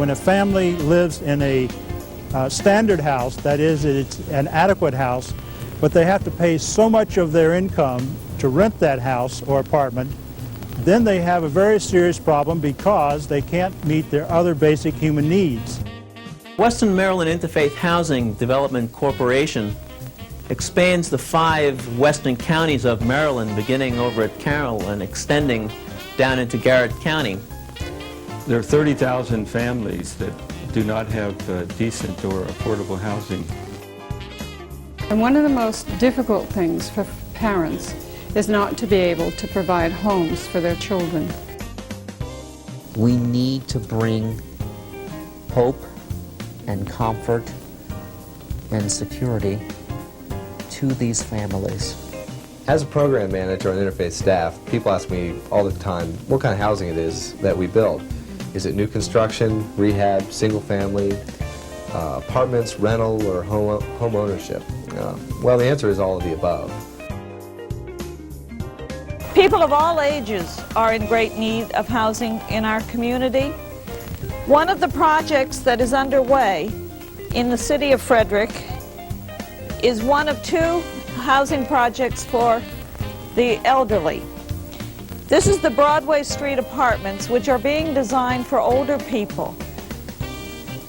when a family lives in a standard house, that is, it's an adequate house, but they have to pay so much of their income to rent that house or apartment, then they have a very serious problem because they can't meet their other basic human needs. Western Maryland Interfaith Housing Development Corporation expands the 5 western counties of Maryland, beginning over at Carroll and extending down into Garrett County. There are 30,000 families that do not have decent or affordable housing. And one of the most difficult things for parents is not to be able to provide homes for their children. We need to bring hope and comfort and security to these families. As a program manager on Interfaith staff, people ask me all the time what kind of housing it is that we build. Is it new construction, rehab, single family, apartments, rental, or home ownership? Well, the answer is all of the above. People of all ages are in great need of housing in our community. One of the projects that is underway in the city of Frederick is one of 2 housing projects for the elderly. This is the Broadway Street Apartments, which are being designed for older people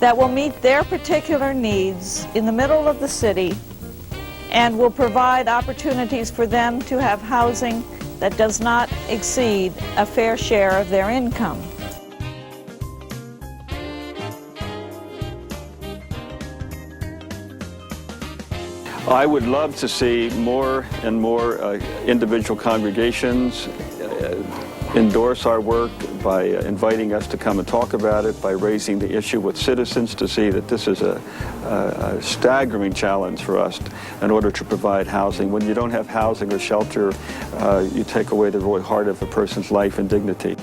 that will meet their particular needs in the middle of the city and will provide opportunities for them to have housing that does not exceed a fair share of their income. I would love to see more and more individual congregations endorse our work by inviting us to come and talk about it, by raising the issue with citizens to see that this is a staggering challenge for us in order to provide housing. When you don't have housing or shelter, you take away the very heart of a person's life and dignity.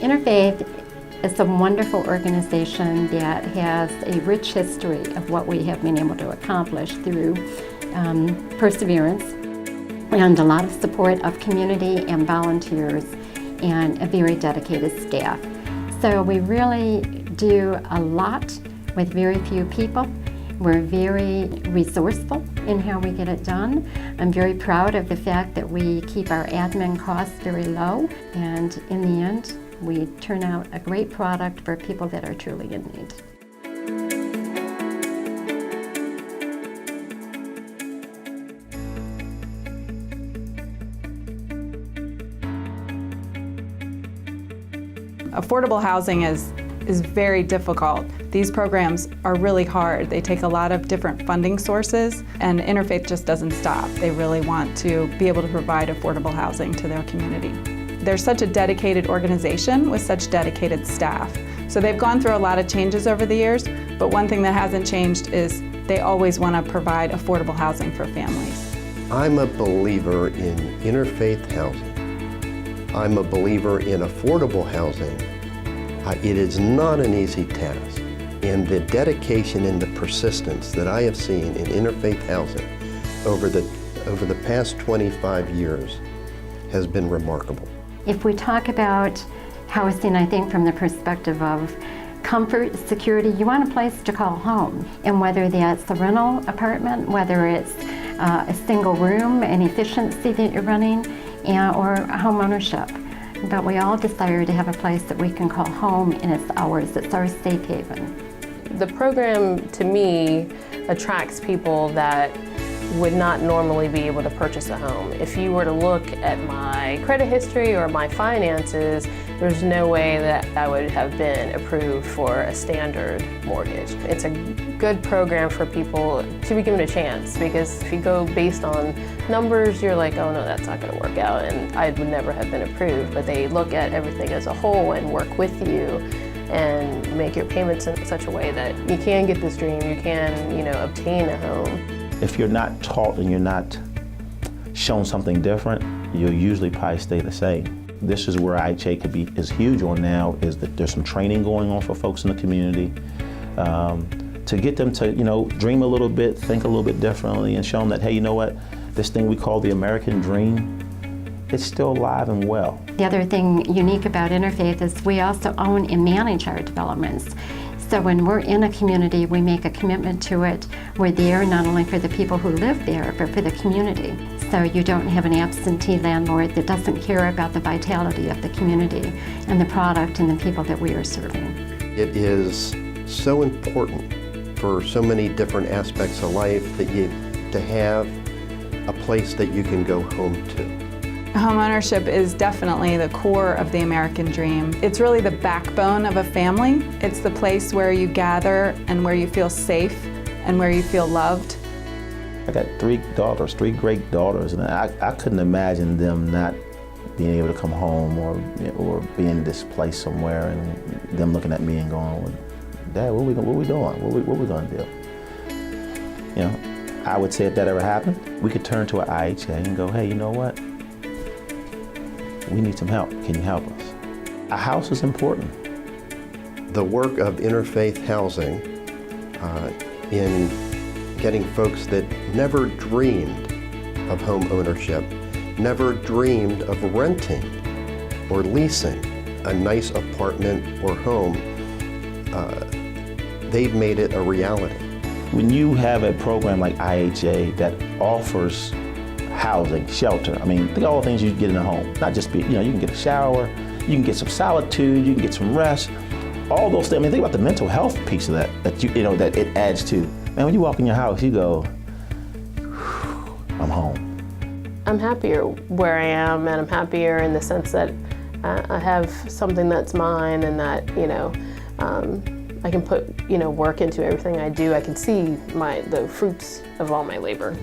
Interfaith is a wonderful organization that has a rich history of what we have been able to accomplish through perseverance and a lot of support of community and volunteers and a very dedicated staff. So we really do a lot with very few people. We're very resourceful in how we get it done. I'm very proud of the fact that we keep our admin costs very low, and in the end, we turn out a great product for people that are truly in need. Affordable housing is very difficult. These programs are really hard. They take a lot of different funding sources, and Interfaith just doesn't stop. They really want to be able to provide affordable housing to their community. They're such a dedicated organization with such dedicated staff. So they've gone through a lot of changes over the years, but one thing that hasn't changed is they always want to provide affordable housing for families. I'm a believer in interfaith housing. I'm a believer in affordable housing. It is not an easy task, and the dedication and the persistence that I have seen in interfaith housing over the past 25 years has been remarkable. If we talk about housing, I think from the perspective of comfort, security, you want a place to call home. And whether that's a rental apartment, whether it's a single room, an efficiency that you're running, or a home ownership. But we all desire to have a place that we can call home, and it's ours, it's our safe haven. The program, to me, attracts people that would not normally be able to purchase a home. If you were to look at my credit history or my finances, there's no way that I would have been approved for a standard mortgage. It's a good program for people to be given a chance, because if you go based on numbers, you're like, oh no, that's not going to work out, and I would never have been approved. But they look at everything as a whole and work with you and make your payments in such a way that you can get this dream, you can, you know, obtain a home. If you're not taught and you're not shown something different, you'll usually probably stay the same. This is where IHA is huge on now, is that there's some training going on for folks in the community to get them to, you know, dream a little bit, think a little bit differently, and show them that, hey, you know what, this thing we call the American dream, it's still alive and well. The other thing unique about Interfaith is we also own and manage our developments. So when we're in a community, we make a commitment to it. We're there not only for the people who live there, but for the community. So you don't have an absentee landlord that doesn't care about the vitality of the community and the product and the people that we are serving. It is so important for so many different aspects of life that to have a place that you can go home to. Homeownership is definitely the core of the American dream. It's really the backbone of a family. It's the place where you gather and where you feel safe and where you feel loved. I got 3 daughters, 3 great daughters, and I couldn't imagine them not being able to come home or be in this place somewhere and them looking at me and going, Dad, what we doing? What we gonna do? You know, I would say if that ever happened, we could turn to an IHA and go, hey, you know what? We need some help. Can you help us? A house is important. The work of interfaith housing in getting folks that never dreamed of home ownership, never dreamed of renting or leasing a nice apartment or home, they've made it a reality. When you have a program like IHA that offers housing, shelter, I mean, think of all the things you get in a home. Not just you can get a shower, you can get some solitude, you can get some rest, all those things. I mean, think about the mental health piece of that that it adds to. Man, when you walk in your house, you go, I'm home. I'm happier where I am, and I'm happier in the sense that I have something that's mine, and that, you know, I can put, you know, work into everything I do. I can see the fruits of all my labor.